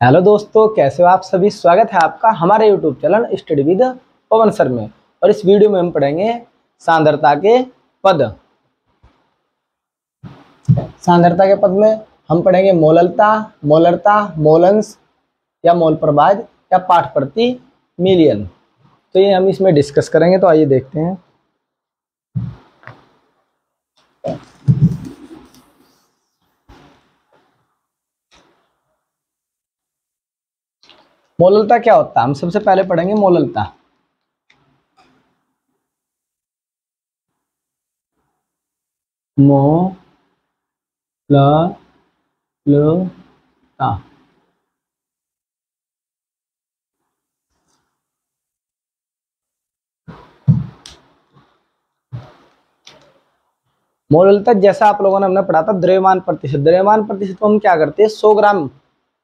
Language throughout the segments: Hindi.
हेलो दोस्तों, कैसे हो आप सभी। स्वागत है आपका हमारे YouTube channel study with Pawan sir में। और इस वीडियो में हम पढ़ेंगे सांद्रता के पद। सांद्रता के पद में हम पढ़ेंगे मोललता, मोलरता, मोलंस या मोल प्रभाज या पाठ प्रति मिलियन। तो ये हम इसमें डिस्कस करेंगे। तो आइए देखते हैं। मोललता क्या होता है, हम सबसे पहले पढ़ेंगे मोललता। मोललता मोललता जैसा आप लोगों ने हमने पढ़ा था द्रव्यमान प्रतिशत। द्रव्यमान प्रतिशत को हम क्या करते हैं 100 ग्राम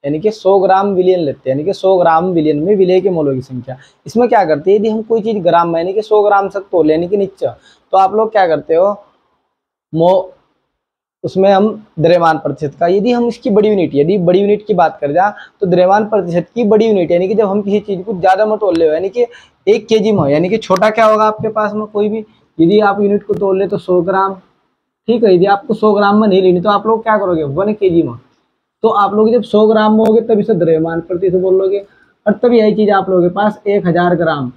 यानी कि 100 ग्राम विलयन लेते हैं, यानी कि 100 ग्राम विलयन में विलय के मोलों की संख्या। इसमें क्या करते हैं, यदि हम कोई चीज ग्राम में यानी कि 100 ग्राम तक तोल यानी कि नीचे, तो आप लोग क्या करते हो उसमें हम द्रव्यमान प्रतिशत का, यदि हम इसकी बड़ी यूनिट, यदि बड़ी यूनिट की बात कर जा तो द्रव्यमान प्रतिशत की बड़ी यूनिट यानी कि जब हम किसी चीज को ज्यादा में तोल ले यानी कि 1 kg में, यानी कि छोटा क्या होगा आपके पास में कोई भी, यदि आप यूनिट को तोल ले तो 100 ग्राम, ठीक है। यदि आपको 100 ग्राम में नहीं लेनी तो आप लोग क्या करोगे 1 kg में। तो आप लोग जब 100 ग्राम में होगे तब इसे द्रव्यमान प्रतिशत बोल लोगे, और तब यही चीज आप लोगों के पास 1000 ग्राम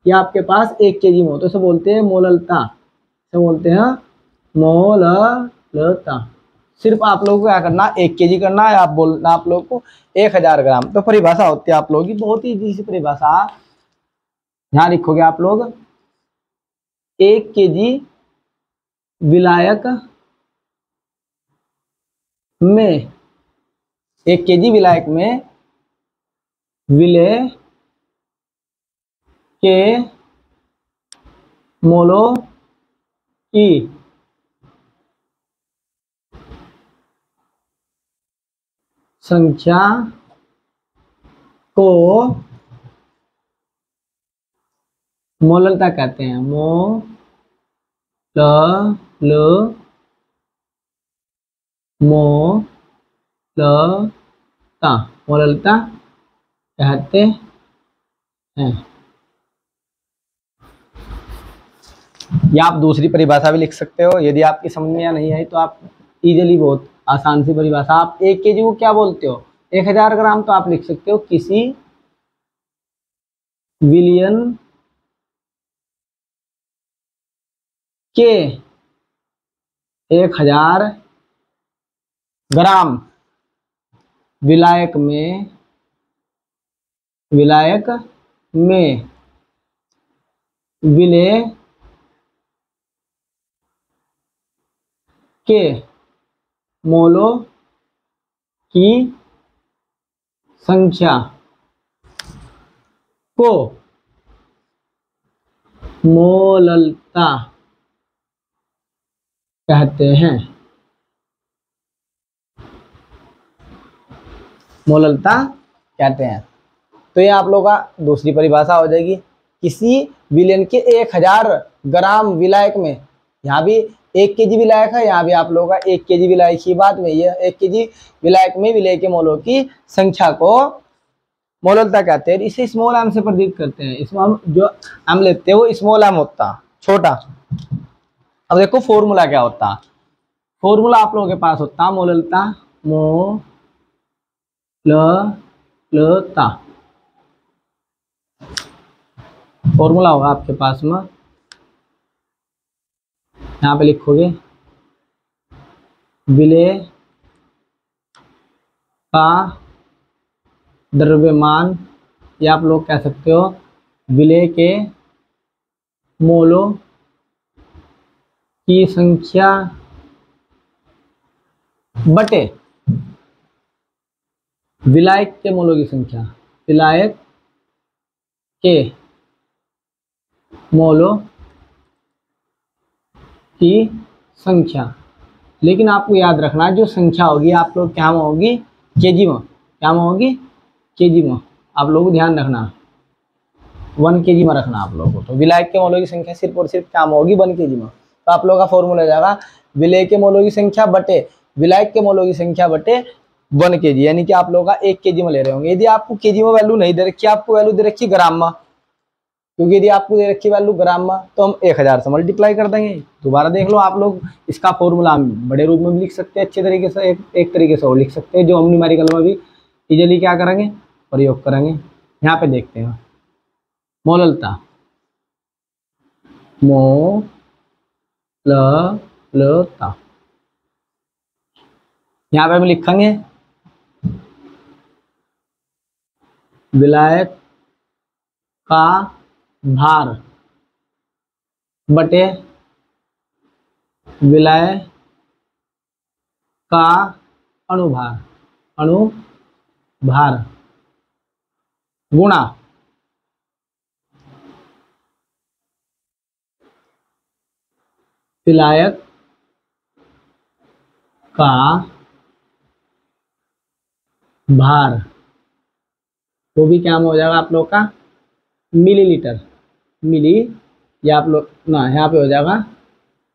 या आपके पास 1 kg में हो तो इसे बोलते हैं मोललता, इसे बोलते हैं मोललता। सिर्फ आप लोगों को क्या करना 1 kg करना है, आप बोलना आप लोग को 1000 ग्राम। तो परिभाषा होती है आप लोगों की बहुत ही इजी सी परिभाषा, यहाँ लिखोगे आप लोग 1 kg विलायक में, 1 kg विलायक में विलय के मोलों की संख्या को मोललता कहते हैं। मोललता कहते हैं। या आप दूसरी परिभाषा भी लिख सकते हो, यदि आपकी समझ में या नहीं आई तो आप इजीली, बहुत आसान सी परिभाषा, आप 1 kg को क्या बोलते हो 1000 ग्राम, तो आप लिख सकते हो किसी विलयन के 1000 ग्राम विलायक में विलय के मोलों की संख्या को मोललता कहते हैं। मोललता कहते हैं। तो ये आप लोगों का दूसरी परिभाषा हो जाएगी, किसी विलयन के 1000 ग्राम विलायक में। यहाँ भी 1 kg विलायक है, यहाँ भी आप लोगों का 1 kg विलायक की बात में, ये 1 kg विलायक में विलय के मोलों की संख्या को मोललता कहते हैं। इसे स्मॉल एम से प्रतीत करते हैं। इसमें हम जो एम लेते हैं वो स्मॉल एम होता है, छोटा। अब देखो फॉर्मूला क्या होता है। फॉर्मूला आप लोगों के पास होता है मोललता, मोललता फॉर्मूला होगा आपके पास में, यहाँ पे लिखोगे विलय का द्रव्यमान, या आप लोग कह सकते हो विलय के मोलों की संख्या बटे विलायक के मोलों की संख्या, विलायक के मोलों की संख्या। लेकिन आपको याद रखना जो संख्या होगी आप लोग क्या में होगी, केजी में, क्या में होगी केजी में। आप लोग ध्यान रखना 1 kg में रखना आप लोगों को। तो विलायक के मोलों की संख्या सिर्फ और सिर्फ क्या में होगी 1 kg में। तो आप लोगों का फॉर्मूला जाएगा विलय के मोलों की संख्या बटे विलायक के मोलों की संख्या बटे 1 kg, यानी कि आप लोगों का 1 kg में ले रहे होंगे। यदि आपको केजी में वैल्यू नहीं दे रखी, आपको वैल्यू दे रखी ग्राम में, क्योंकि यदि आपको दे रखी वैल्यू ग्राम में तो हम 1000 से मल्टीप्लाई कर देंगे। दोबारा देख लो आप लोग, इसका फॉर्मूला हम बड़े रूप में भी लिख सकते हैं अच्छे तरीके से, एक तरीके से और लिख सकते हैं, जो हम न्यूमेरिकल में भी इजीली क्या करेंगे, प्रयोग करेंगे। यहाँ पे देखते हैं मोललता, मोललता, यहाँ पे हम लिखेंगे विलायक का भार बटे विलाय का अनुभार, अनुभार गुणा विलायक का भार, वो भी क्या हो जाएगा आप लोग का मिलीलीटर, मिली, या आप लोग ना यहाँ पे हो जाएगा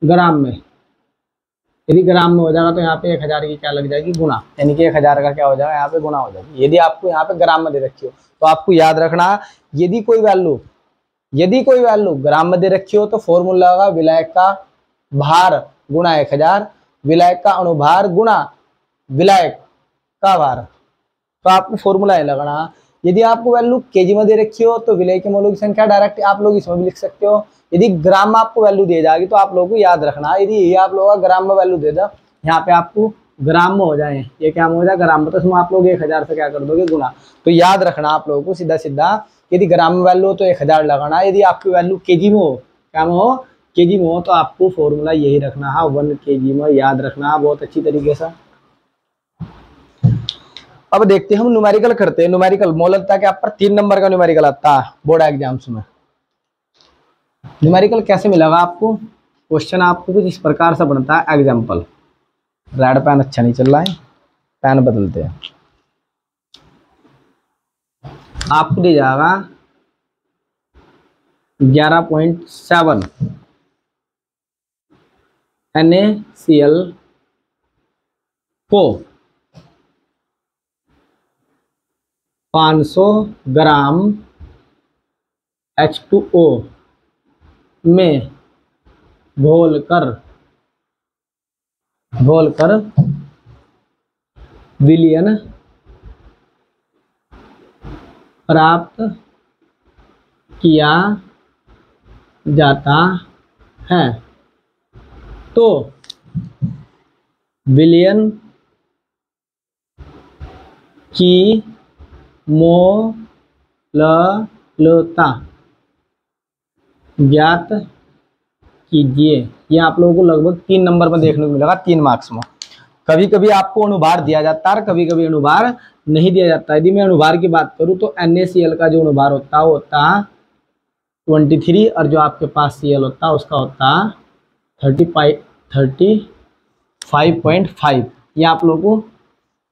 ग्राम में। यदि ग्राम में हो जाएगा तो यहाँ पे 1000 की क्या लग जाएगी, गुना, यानी कि 1000 का क्या हो जाएगा, यहाँ पे गुना हो जाएगी। यदि आपको यहाँ पे ग्राम में दे रखी हो तो आपको याद रखना, यदि कोई वैल्यू ग्राम में दे रखी हो तो फॉर्मूला होगा विलायक का भार गुणा 1000, विलायक का अनुभार गुणा विलायक का भार। तो आपको फॉर्मूला है लगाना। यदि आपको वैल्यू केजी में दे रखी हो तो विलय के मोलों की संख्या डायरेक्ट आप लोग इसमें भी लिख सकते हो। यदि ग्राम में आपको वैल्यू दी जाएगी तो आप लोगों को याद रखना, यदि ये आप लोगों का ग्राम में वैल्यू दे दो, यहाँ पे आपको ग्राम में हो जाए, ये क्या हो जाए ग्राम में, तो इसमें आप लोग 1000 से क्या कर दोगे, गुना। तो याद रखना आप लोगों को सीधा सीधा, यदि ग्राम में वैल्यू हो तो 1000 लगाना, यदि आपकी वैल्यू केजी में हो, क्या में हो, केजी में हो, तो आपको फॉर्मूला यही रखना है 1 kg में, याद रखना बहुत अच्छी तरीके से। अब देखते हैं हम न्यूमेरिकल करते हैं। न्यूमेरिकल मोललता के ऊपर 3 नंबर का न्यूमेरिकल आता है बोर्ड एग्जाम्स में। न्यूमेरिकल कैसे मिलेगा आपको, क्वेश्चन आपको कुछ इस प्रकार से बनता है। एग्जाम्पल, रेड पेन अच्छा नहीं चल रहा है, पेन बदलते हैं। आपको दिया जाएगा 11.7 NaCl को 500 ग्राम H2O में घोलकर विलयन प्राप्त किया जाता है, तो विलयन की मोललता ज्ञात कीजिए। ये आप लोगों को लगभग 3 नंबर में देखने को मिलेगा, 3 मार्क्स में। कभी कभी आपको अनुभार दिया जाता है, कभी कभी अनुभार नहीं दिया जाता। यदि मैं अनुभार की बात करूं तो NaCl का जो अनुभार होता है वो होता है 23, और जो आपके पास Cl होता है उसका होता है 35.5। ये आप लोगों को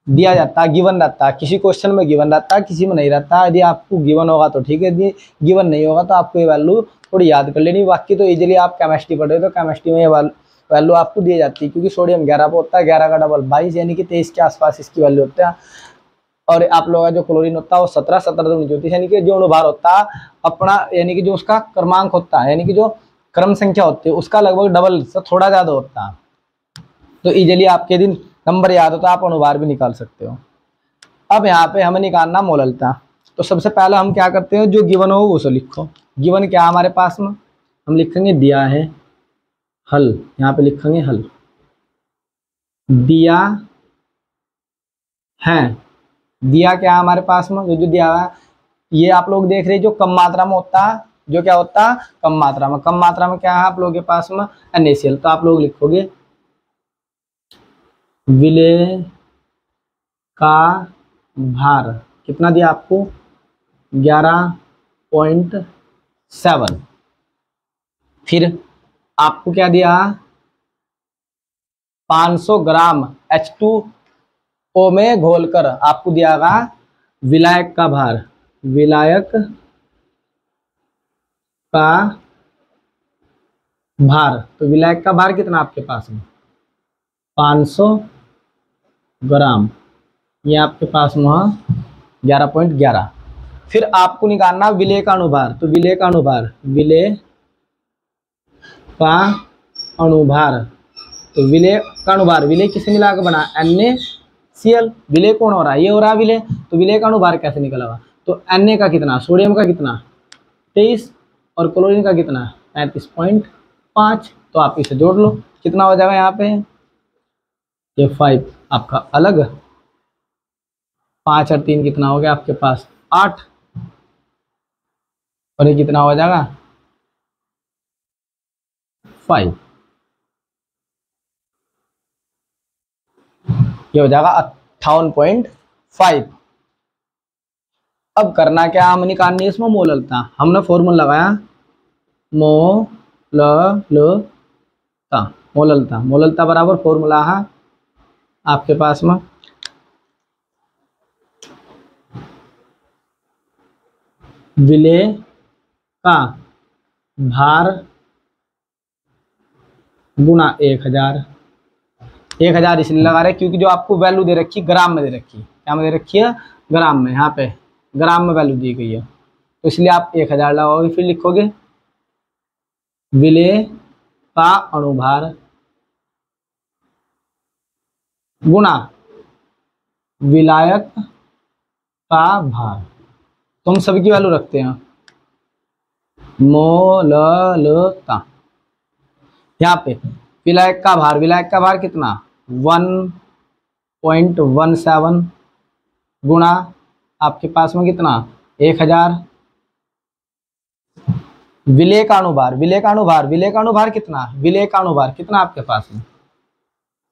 दिया जाता है, गिवन रहता है। किसी क्वेश्चन में गिवन रहता है, किसी में नहीं रहता। यदि आपको गिवन होगा तो ठीक है, यदि गिवन नहीं होगा तो आपको ये वैल्यू थोड़ी याद कर लेनी। बाकी तो इजीली आप केमिस्ट्री पढ़े तो केमिस्ट्री में ये वैल्यू आपको दी जाती है, क्योंकि सोडियम 11 पे होता है, 11 का डबल 22, यानी कि 23 के आसपास इसकी वैल्यू होता है। और आप लोगों का जो क्लोरीन होता है वो 17 दूनी 34, यानी कि जो अनुभार होता है अपना, यानी कि जो उसका क्रमांक होता है, यानी कि जो क्रम संख्या होती है उसका लगभग डबल से थोड़ा ज्यादा होता है। तो इजीली आपके दिन नंबर याद होता है, आप अनुभार भी निकाल सकते हो। अब यहाँ पे हमें निकालना मोललता। तो सबसे पहले हम क्या करते हैं, जो गिवन हो वो लिखो। गिवन क्या हमारे पास में, हम लिखेंगे दिया है हल, यहाँ पे लिखेंगे हल, दिया है। दिया क्या है हमारे पास में, जो दिया हुआ है ये आप लोग देख रहे हैं, जो कम मात्रा में होता है, जो क्या होता है कम मात्रा में। कम मात्रा में क्या है आप लोगों के पास में, NaCl। तो आप लोग लिखोगे विलय का भार कितना दिया आपको, 11.7। फिर आपको क्या दिया, 500 ग्राम H2O में घोलकर आपको दियागा विलायक का भार, विलायक का भार। तो विलायक का भार कितना आपके पास में, 500 ग्राम। ये आपके पास वहाँ 11.11। फिर आपको निकालना विलेय का अनुभार। तो विलेय का अनुभार, विलेय का अनुभार, तो विलेय का अनुभार, विलेय किसे मिला के बना, NaCl। विलेय कौन हो रहा है, ये हो रहा है विलेय। तो विलेय का अनुभार कैसे निकलेगा, तो Na का कितना, सोडियम का कितना 23 और क्लोरीन का कितना 35.5। तो आप इसे जोड़ लो, कितना हो जाएगा यहाँ पे, ये 5 आपका अलग, 5 और 3 कितना हो गया आपके पास 8, और ये कितना हो जाएगा 5, ये हो जाएगा 58.5। अब करना क्या, हम निकालनी है इसमें मोललता। हमने फॉर्मूला लगाया मोललता, मोललता, मोललता बराबर फॉर्मूला है आपके पास में विलेय का भार गुना 1000। 1000 इसलिए लगा रहे क्योंकि जो आपको वैल्यू दे रखी ग्राम में दे रखी, क्या में दे रखी है, ग्राम में, यहाँ पे ग्राम में वैल्यू दी गई है, तो इसलिए आप 1000 लगाओगे। फिर लिखोगे विलेय का अनुभार गुना विलायक का भार, तो हम सभी की वैल्यू रखते हैं मोललता। यहाँ पे विलायक का भार, विलायक का भार कितना 1.17 गुणा आपके पास में कितना 1000। विलेय का अनुभार, विलेय का अनुभार, विलेय का अनुभार कितना, विलेय का अनुभार कितना आपके पास में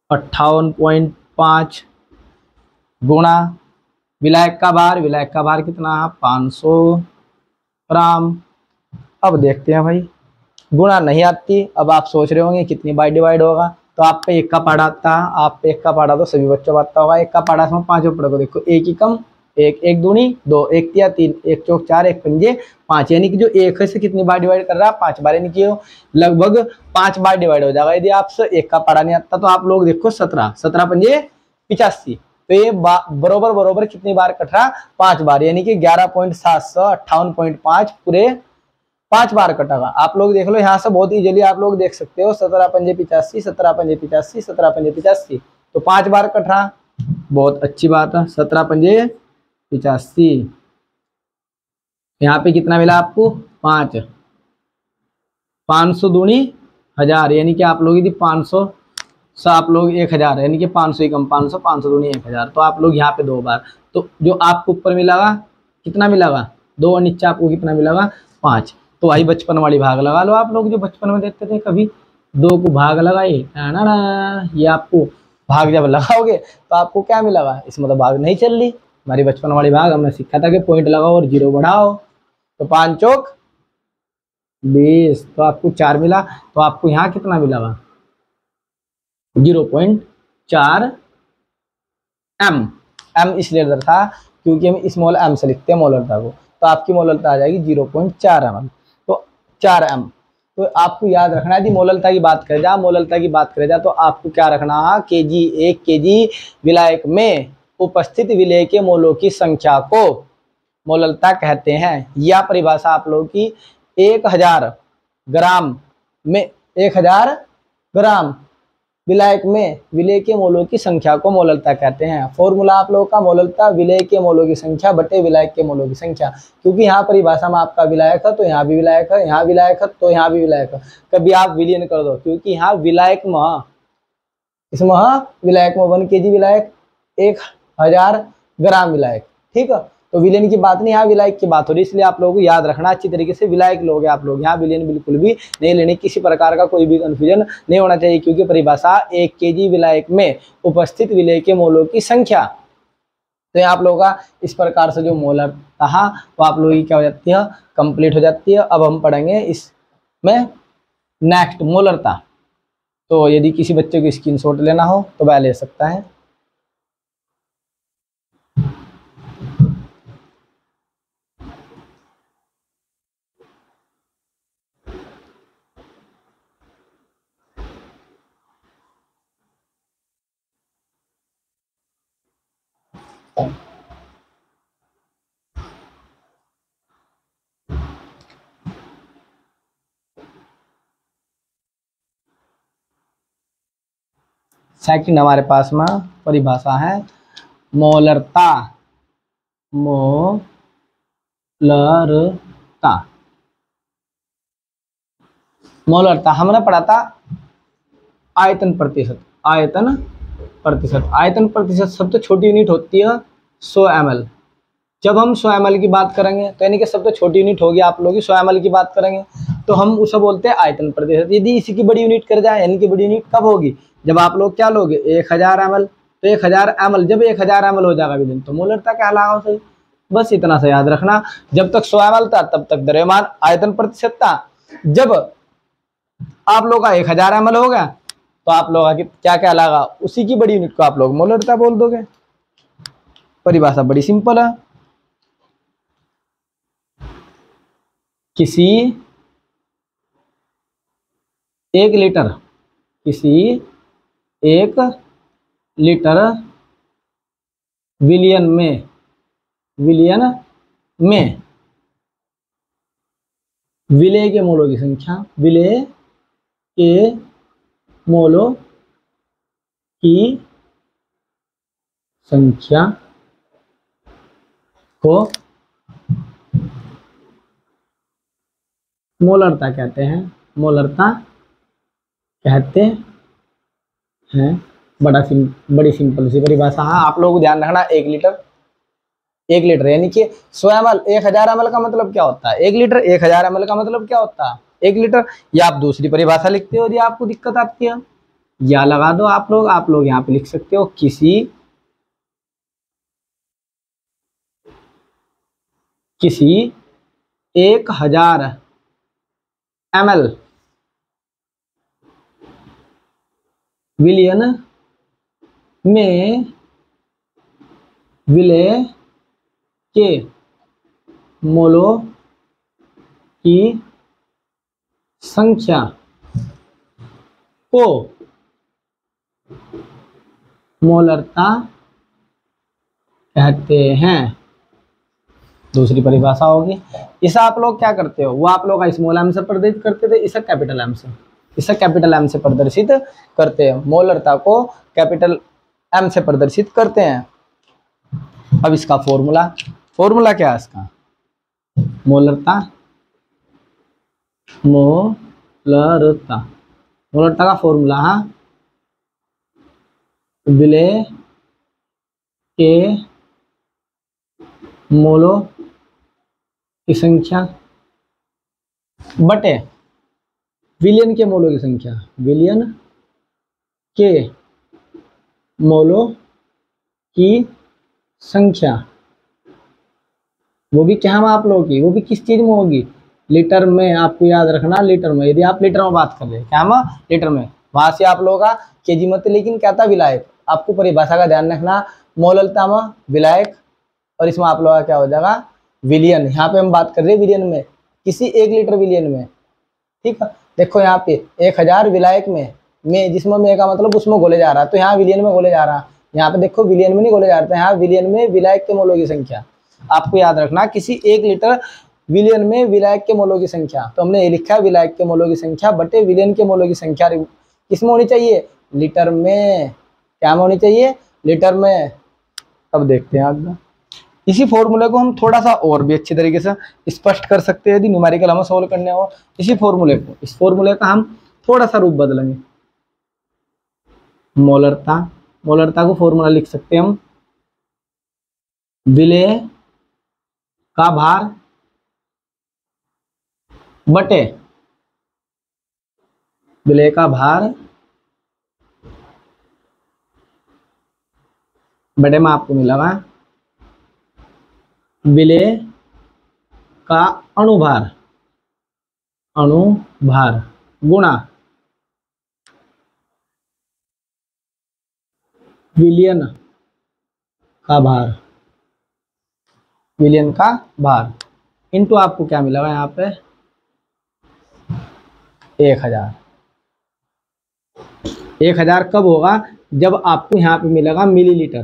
58.5 गुणा विलायक का भार, विलायक का भार कितना 500 ग्राम। अब देखते हैं भाई, गुणा नहीं आती। अब आप सोच रहे होंगे कितनी बार डिवाइड होगा, तो आप पे 1 का पढ़ा आता, आप पे 1 का पढ़ा तो सभी बच्चों को आता होगा। 1 का पढ़ा इसमें 5 पढ़ो को देखो, 1 ही कम 1, 1 दूनी 2, 1 तिया 3, 1 चौक 4, 1 पंजे 5, यानी कि जो 1 से कितनी बार डिवाइड कर रहा है 5 बार, यानी कि लगभग 5 बार डिवाइड हो जाएगा। यदि आपसे 1 का पढ़ा नहीं आता तो आप लोग देखो 17, 17 पंजे 85, तो ये बरोबर बरोबर कितनी बार कट रहा 5 बार, यानी कि 11.758.5 पूरे 5 बार कटेगा। आप लोग देख लो यहाँ से बहुत इजीली आप लोग देख सकते हो 17 पंजे 85, 17 पंजे 85, 17 पंजे 85, तो 5 बार कट रहा, बहुत अच्छी बात है। 17 पंजे 85, यहाँ पे कितना मिला आपको 5, 500 दूनी 1000, यानी कि आप लोग यदि 500 से आप लोग 1000, यानी कि 500 ही कम 500, 500 दूनी 1000, तो आप लोग यहाँ पे 2 बार, तो जो आपको ऊपर मिलेगा कितना मिलेगा 2 और नीचे आपको कितना मिलेगा 5। तो वही बचपन वाली भाग लगा लो, आप लोग जो बचपन में देखते थे कभी 2 को भाग लगाइए, ये आपको भाग जब लगाओगे तो आपको क्या मिलेगा, इसमें तो भाग नहीं चल रही। हमारी बचपन वाली भाग हमने सीखा था कि पॉइंट लगाओ और 0 बढ़ाओ, तो 5 चौक 20, तो आपको 4 मिला, तो आपको यहाँ कितना मिलेगा 0.4 m। m इसलिए था क्योंकि हम स्मॉल m से लिखते हैं मोलरता को, तो आपकी मोलरता आ जाएगी 0.4 m, तो 4 m। तो आपको याद रखना है, यदि मोलरता की बात करें जा, मोलरता की बात करें जा, तो आपको क्या रखना है, केजी 1 केजी विलायक में उपस्थित विलेय के मोलों की संख्या को मोलरता कहते हैं। यह परिभाषा आप लोगों की 1000 ग्राम में, 1000 ग्राम विलायक में विलेय के मोलों की संख्या को मोलरता कहते हैं। फॉर्मूला आप लोगों का मोलरता विलेय के मोलों की संख्या बटे विलायक के मोलों की संख्या, क्योंकि यहाँ परिभाषा में आपका विलायक है तो यहाँ भी विलायक है, यहाँ विलायक है तो यहाँ भी विलायक है। कभी आप विलीन कर दो, क्योंकि यहाँ विलायक में, इसमें विलायक में 1 केजी विलायक, 1000 ग्राम विलायक, ठीक है। तो विलेन की बात नहीं, यहाँ विलायक की बात हो रही, इसलिए आप लोगों को याद रखना अच्छी तरीके से, विलायक लोग आप लोग, यहाँ विलेन बिल्कुल भी नहीं लेने, किसी प्रकार का कोई भी कंफ्यूजन नहीं होना चाहिए, क्योंकि परिभाषा 1 केजी विलायक में उपस्थित विलेय के मोलों की संख्या। तो यहाँ आप लोगों का इस प्रकार से जो मोलर था वो आप लोगों की क्या हो जाती है, कंप्लीट हो जाती है। अब हम पढ़ेंगे इसमें नेक्स्ट मोलरता। तो यदि किसी बच्चे को स्क्रीनशॉट लेना हो तो वह ले सकता है। सेकंड हमारे पास में परिभाषा है मोलरता। मोलरता, मोलरता हमने पढ़ा था आयतन प्रतिशत। आयतन प्रतिशत, आयतन प्रतिशत सबसे छोटी यूनिट होती है 100 ml। जब हम 100 ml की बात करेंगे तो यानी कि सबसे छोटी यूनिट होगी आप लोग की 100 ml की बात करेंगे तो हम उसे बोलते हैं आयतन प्रतिशत। यदि इसी की बड़ी यूनिट कर जाए यानी कि बड़ी यूनिट कब होगी, जब आप लोग क्या लोगे 1000 ml। तो 1000 ml, जब 1000 ml हो जाएगा विदिन तो मोलरता क्या लगा उसे। बस इतना सा याद रखना, जब तक 100 ml था तब तक द्रव्यमान आयतन प्रतिशत था। जब आप लोग का 1000 ml हो गया तो आप लोग का क्या क्या लगा, उसी की बड़ी यूनिट को आप लोग मोलरता बोल दोगे। परिभाषा बड़ी सिंपल है। किसी 1 लीटर, किसी 1 लीटर विलियन में, विलियन में विलेय के मोलों की संख्या, विलेय के मोलों की संख्या को मोलरता कहते हैं। मोलरता कहते हैं। बड़ी सिंपल सी परिभाषा है। आप लोग ध्यान रखना 1 लीटर, 1 लीटर यानी कि 100 ml, 1000 ml का मतलब क्या होता है 1 लीटर, 1000 ml का मतलब क्या होता है 1 लीटर। या आप दूसरी परिभाषा लिखते हो यदि आपको दिक्कत आती है, या लगा दो आप लोग यहाँ पे लिख सकते हो किसी 1000 ml विलियन में विलेय के मोलों की संख्या को मोलरता कहते हैं। दूसरी परिभाषा होगी, इसे आप लोग क्या करते हो, वो आप लोग का स्मॉल एम से प्रदर्शित करते थे, इसे कैपिटल एम से, इसे कैपिटल एम से प्रदर्शित करते हैं। मोलरता को कैपिटल एम से प्रदर्शित करते हैं। अब इसका फॉर्मूला क्या है इसका, मोलरता का फॉर्मूला है विलेय के मोलों की संख्या बटे विलियन के मोलों की संख्या, विलियन के मोलों की संख्या, वो भी क्या हम आप लोगों की, वो भी किस चीज में होगी, लीटर में। आपको याद रखना लीटर में, यदि आप लीटर में बात कर रहे हैं क्या हम लीटर में, वहां से आप लोगों का केजी मत, लेकिन क्या था विलायक। आपको परिभाषा का ध्यान रखना, मोलरता में विलायक और इसमें आप लोगों का क्या हो जाएगा विलियन। यहाँ पे हम बात कर रहे हैं विलियन में, किसी 1 लीटर विलियन में, ठीक है। देखो यहाँ पे 1000 विलायक में जिसमें में का मतलब उसमें घोले जा रहा है, तो यहाँ विलियन में घोले जा रहा है। यहाँ पे देखो विलियन में नहीं घोले जा रहा है, यहाँ विलियन में विलायक के मोलों की संख्या। आपको याद रखना किसी 1 लीटर विलियन में विलायक के मोलों की संख्या, तो हमने ये लिखा है विलायक के मोलों की संख्या बटे विलियन के मोलों की संख्या किसमें होनी चाहिए, लीटर में। क्या में होनी चाहिए, लीटर में। अब देखते हैं आगे, इसी फॉर्मूले को हम थोड़ा सा और भी अच्छी तरीके से स्पष्ट कर सकते हैं यदि न्यूमेरिकल हमें सोल्व करने हो। इसी फॉर्मूले को, इस फॉर्मूले का हम थोड़ा सा रूप बदलेंगे। मोलरता को फॉर्मूला लिख सकते हैं हम विलेय का भार बटे विलेय का भार बटे में आपको मिलेगा विलेय का अणुभार गुणा विलियन का भार इनटू आपको क्या मिलेगा यहाँ पे 1000 कब होगा, जब आपको यहाँ पे मिलेगा मिलीलीटर,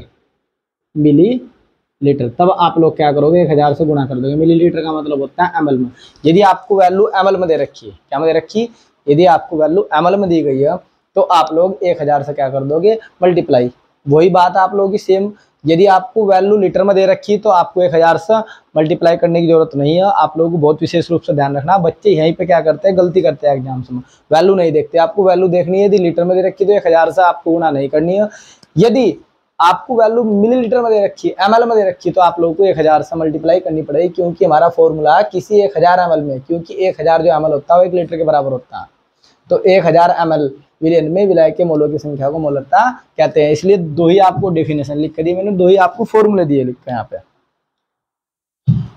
तब आप लोग क्या करोगे 1000 से गुणा कर दोगे। मिलीलीटर का मतलब होता है ml में। यदि आपको वैल्यू ml में दे रखी है, क्या में दे रखी, यदि आपको वैल्यू ml में दी गई है तो आप लोग 1000 से क्या कर दोगे, मल्टीप्लाई। वही बात आप लोगों की सेम, यदि आपको वैल्यू लीटर में दे रखी तो आपको 1000 से मल्टीप्लाई करने की जरूरत नहीं है। आप लोगों को बहुत विशेष रूप से ध्यान रखना, बच्चे यहीं पे क्या करते हैं, गलती करते हैं एग्जाम्स में, वैल्यू नहीं देखते। आपको वैल्यू देखनी है, यदि लीटर में दे रखी तो 1000 से आपको गुणा नहीं करनी है। यदि आपको वैल्यू मिलीलीटर में दे रखी है, एमएल में दे रखी है, तो आप लोगों को 1000 से मल्टीप्लाई करनी पड़ेगी, क्योंकि हमारा फॉर्मूला है किसी 1000 एमएल में, क्योंकि 1000 जो एमएल होता है वो 1 लीटर के बराबर होता है। तो 1000 एमएल विलयन में विलायक के मोलों की संख्या को मोलरता कहते हैं। इसलिए दो ही आपको डेफिनेशन लिख कर दी मैंने, दो ही आपको फॉर्मूले दिए लिख के यहाँ पे।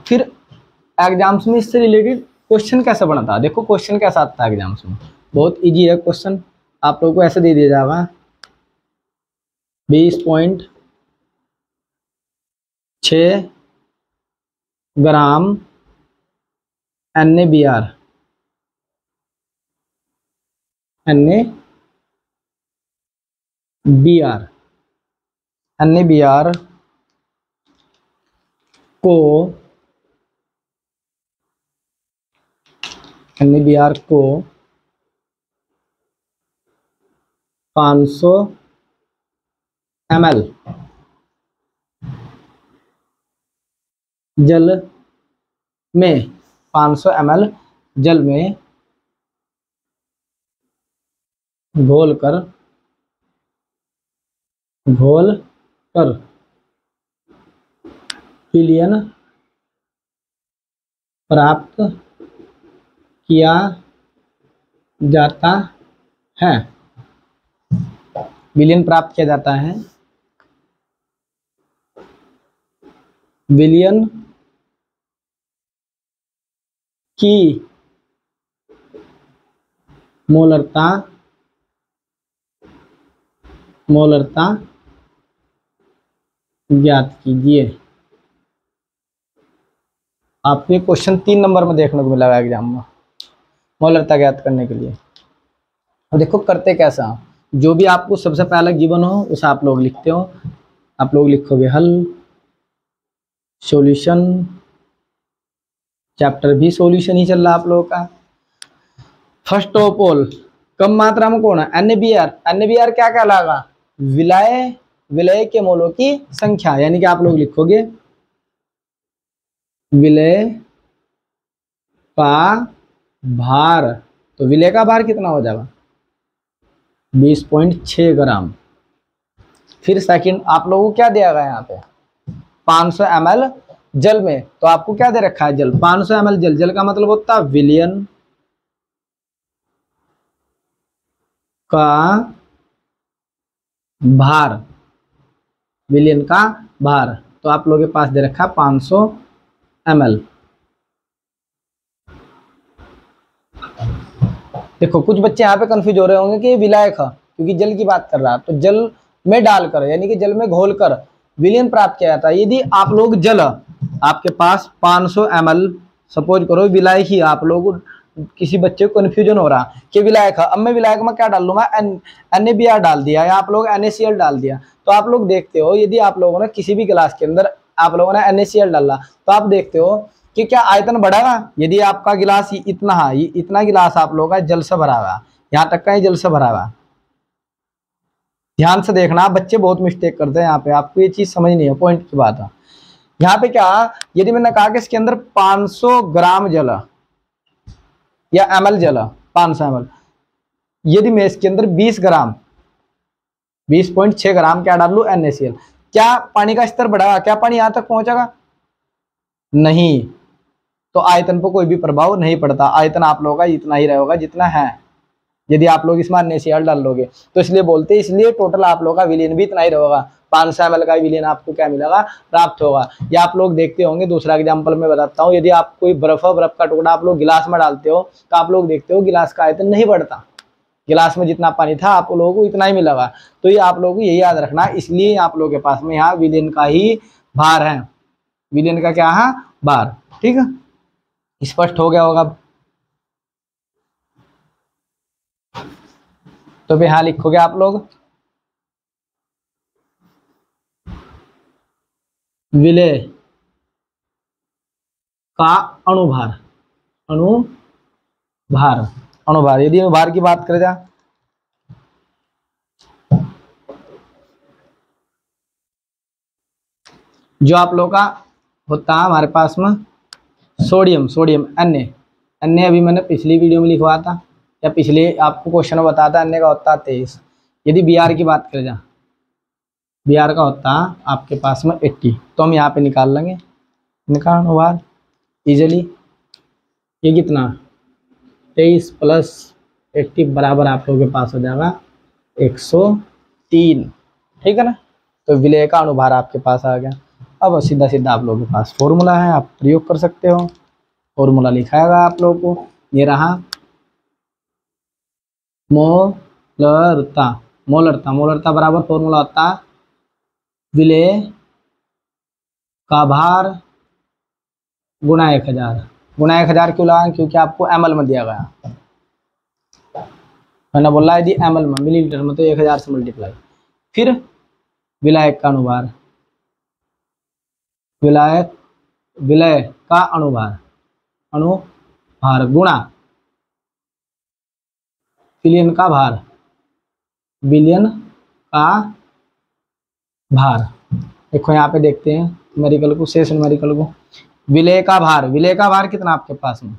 फिर एग्जाम्स में इससे रिलेटेड क्वेश्चन कैसे बनता है, देखो क्वेश्चन कैसा आता है एग्जाम्स में, बहुत इजी है क्वेश्चन। आप लोगों को ऐसे दे दिया जाएगा 20.6 ग्राम NaBr NaBr को 500 ml जल में 500 ml जल में घोल कर विलयन प्राप्त किया जाता है। विलयन प्राप्त किया जाता है, विलयन की मोलरता ज्ञात कीजिए। आपको ये क्वेश्चन 3 नंबर में देखने को मिला एग्जाम में, मोलरता ज्ञात करने के लिए। और देखो करते कैसा, जो भी आपको सबसे पहले गिवन हो उसे आप लोग लिखते हो, आप लोग लिखोगे हल, सॉल्यूशन, चैप्टर भी सॉल्यूशन ही चल रहा आप लोगों का। फर्स्ट ऑफ ऑल कम मात्रा में कौन है, NaBr क्या कहलाएगा, विलय के मोलों की संख्या, यानी कि आप लोग लिखोगे विलय का भार। तो विलय का भार कितना हो जाएगा, 20.6 ग्राम। फिर सेकंड आप लोगों को क्या दिया गया यहाँ पे, 500 ml जल में, तो आपको क्या दे रखा है, जल 500 ml जल, जल का मतलब होता है विलयन का भार, विलयन का भार। तो आप लोगों के पास दे रखा 500 ml। देखो कुछ बच्चे यहाँ पे कंफ्यूज हो रहे होंगे कि ये विलायक है, क्योंकि जल की बात कर रहा है, तो जल में डालकर यानी कि जल में घोलकर विलयन प्राप्त किया जाता है। यदि आप लोग जल, आपके पास 500 ml सपोज करो विलायक ही, आप लोग किसी बच्चे को कंफ्यूजन हो रहा कि विलायक है, अब मैं विलायक में क्या डाल लूंगा, NaBr डाल दिया या आप लोग NaCl डाल दिया। तो आप लोग देखते हो यदि आप लोगों ने किसी भी गिलास के अंदर आप लोगों ने NaCl डाला, तो आप देखते हो कि क्या आयतन बढ़ेगा। यदि आपका गिलास इतना है, इतना गिलास आप लोगों का जल से भरा हुआ, यहाँ तक का ही जल से भरा हुआ। ध्यान से देखना, बच्चे बहुत मिस्टेक करते हैं यहाँ पे, आपको ये चीज समझ नहीं है, पॉइंट की बात है। यहाँ पे क्या, यदि मैंने कहा कि इसके अंदर 500 ग्राम जल या ml जल, 500 ml, यदि मैं इसके अंदर 20 ग्राम 20.6 ग्राम क्या डाल लू, NaCl, क्या पानी का स्तर बढ़ागा, क्या पानी यहां तक पहुंचेगा, नहीं। तो आयतन पर कोई भी प्रभाव नहीं पड़ता, आयतन आप लोगों का इतना ही रहेगा जितना है, यदि आप लोग इसमें NaCl डाल लोगे। तो इसलिए बोलते हैं, इसलिए टोटल आप लोगों का विलयन भी इतना ही रहेगा, 500 ml का विलयन आपको क्या मिलेगा, प्राप्त होगा। या आप लोग देखते होंगे, दूसरा एग्जांपल मैं बताता हूँ, यदि आप कोई बर्फ का टुकड़ा आप लोग गिलास में डालते हो, तो आप लोग देखते हो गिलास का आयतन नहीं बढ़ता, गिलास में जितना पानी था आप लोगों को इतना ही मिलेगा। तो ये आप लोगों को यही याद रखना, इसलिए आप लोगों के पास में यहाँ विलयन का ही भार है, विलयन का क्या है, भार। ठीक है, स्पष्ट हो गया होगा। तो फिर यहाँ लिखोगे आप लोग विलय का अणुभार, अणुभार, अणुभार। यदि अणुभार की बात करें जा, जो आप लोगों का होता है हमारे पास में सोडियम, सोडियम अन्य अभी मैंने पिछली वीडियो में लिखवा था या पिछले आपको क्वेश्चन में बताया था, अन्य का होता है 23। यदि Br की बात करें, जहाँ Br का होता है आपके पास में 80, तो हम यहाँ पे निकाल लेंगे, निकालने बाद इजीली ये कितना 23 प्लस 80 बराबर आप लोगों के पास हो जाएगा 103, ठीक है ना। तो विलेय का अनुभार आपके पास आ गया। अब सीधा सीधा आप लोगों के पास फॉर्मूला है, आप प्रयोग कर सकते हो। फॉर्मूला लिखाएगा आप लोगों को, ये रहा मोलरता, मोलरता बराबर फॉर्मूला होता है विलेय का भार गुणा 1000। गुणा 1000 क्यों लगा, क्योंकि आपको ml में दिया गया, मैंने बोला यदि ml में, मिलीलीटर में तो 1000 से मल्टीप्लाई। फिर विलायक का अनुभार, विलय का अनुभार गुणा विलयन का भार, विलयन का भार। देखो यहाँ पे देखते हैं न्यूमेरिकल को, शेष न्यूमेरिकल को। विलय का भार कितना आपके पास में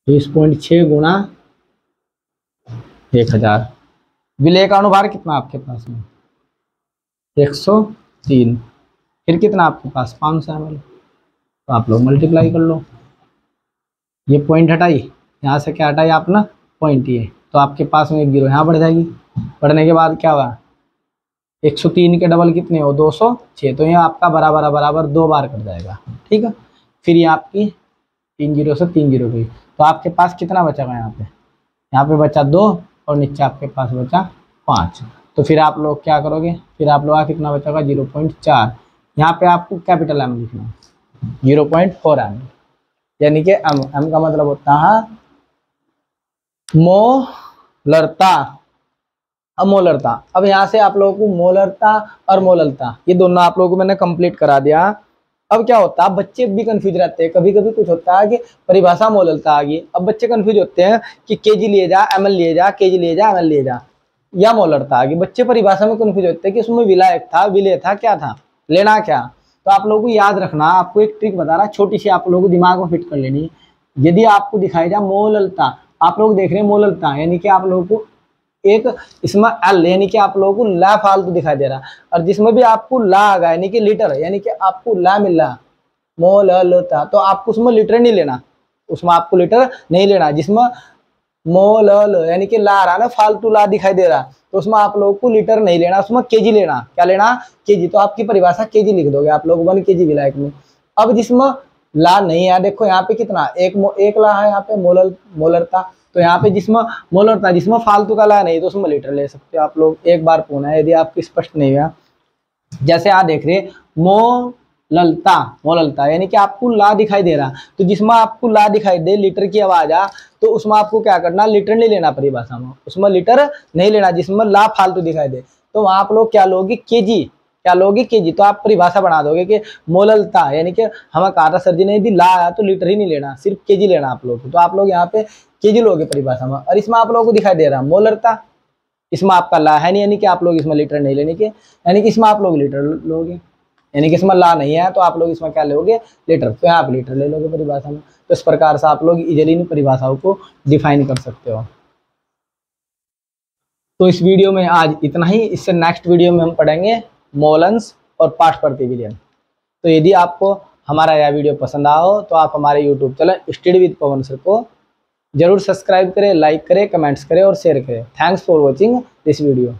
20.6 गुणा 1000। विलय का अनुभार कितना आपके पास में 103। फिर कितना आपके पास 500 ml, तो आप लोग मल्टीप्लाई कर लो। ये पॉइंट हटाई, यहाँ से क्या हटाई आपने पॉइंट, ये तो आपके पास में एक जीरो यहाँ बढ़ जाएगी। बढ़ने के बाद क्या हुआ 103 के डबल कितने हो 206, तो यहाँ आपका बराबर 2 बार कट जाएगा, ठीक है। फिर ये आपकी 3 जीरो से 3 जीरो गई, तो आपके पास कितना बचेगा यहाँ पे बचा 2 और नीचे आपके पास बचा 5। तो फिर आप लोग क्या करोगे, फिर आप लोग का कितना बचेगा 0.4। यहाँ पे आपको कैपिटल M लिखना है 0.4 M, यानी कि M का मतलब होता है मोलरता, अमोलरता। अब यहाँ से आप लोगों को मोलरता और मोलरता ये दोनों आप लोगों को मैंने कंप्लीट करा दिया। अब क्या होता है, बच्चे भी कंफ्यूज रहते हैं, कभी कभी कुछ होता है कि परिभाषा मोलरता आ गई, अब बच्चे कंफ्यूज होते हैं कि केजी लिए जा, ml लिए जा, केजी लिए जा, ml लिए जा, या मोलरता आ गई। बच्चे परिभाषा में कंफ्यूज होते हैं कि उसमें विलायक था, विलेय था, क्या था, लेना क्या। तो आप लोगों को याद रखना, आपको एक ट्रिक बता रहा, छोटी सी आप लोगों को दिमाग में फिट कर लेनी। यदि आपको दिखाई जाए मोलरता, आप लोग देख रहे हैं मोलरता, यानी कि आप लोगों को एक इसमें एल यानी कि आप लोगों को ला फालतू दिखाई दे रहा, और जिसमें भी आपको ला आ गया यानी कि लीटर, यानी कि आपको ला मिल रहा मोलरता, तो आपको उसमें लीटर नहीं लेना, उसमें आपको लीटर नहीं लेना। जिसमें मोल यानी कि ला रहा ना, फालतू ला दिखाई दे रहा, तो उसमें आप लोगों को लीटर नहीं लेना, उसमें केजी लेना। क्या लेना, केजी। तो आपकी परिभाषा केजी लिख दोगे आप लोग 1 kg विलायक में। अब जिसमें ला नहीं है, देखो यहाँ पे कितना एक ला है यहाँ पे मोलरता, तो यहाँ पे जिसमें मोलरता, जिसमें फालतू का ला नहीं, तो उसमें लीटर ले सकते हो आप लोग। एक बार पूछना है यदि आपको स्पष्ट नहीं हुआ। जैसे आप देख रहे मोलरता यानी कि आपको ला दिखाई दे रहा, तो जिसमें आपको ला दिखाई दे, लीटर की आवाज आ, तो उसमें आपको क्या करना, लीटर नहीं लेना परिभाषा में, उसमें लीटर नहीं लेना। जिसमें ला फालतू दिखाई दे, तो वहां आप लोग क्या लोगे, केजी। क्या लोगे, केजी। तो आप परिभाषा बना दोगे कि मोलरता यानी कि हमें कहा था सर जी ने यदि ला आया तो लीटर ही नहीं लेना, सिर्फ केजी लेना आप लोग। तो आप लोग यहाँ पे केजी लोगे परिभाषा में। और इसमें आप लोगों को दिखाई दे रहा मोलरता, इसमें आपका ला है नहीं, यानी कि आप लोग इसमें लीटर नहीं लेने के, यानी कि इसमें आप लोग लीटर लोगे, यानी कि इसमें ला नहीं है तो आप लोग इसमें क्या लोगे, लीटर। तो यहाँ आप लीटर ले लोगे परिभाषा में। तो इस प्रकार से आप लोग इजीली इन परिभाषाओं को डिफाइन कर सकते हो। तो इस वीडियो में आज इतना ही। इससे नेक्स्ट वीडियो में हम पढ़ेंगे मोलन्स और पार्ट्स प्रति विलियन। तो यदि आपको हमारा यह वीडियो पसंद आया हो तो आप हमारे YouTube channel study with Pawan sir को जरूर सब्सक्राइब करें, लाइक करें, कमेंट्स करें और शेयर करें। Thanks for watching this video.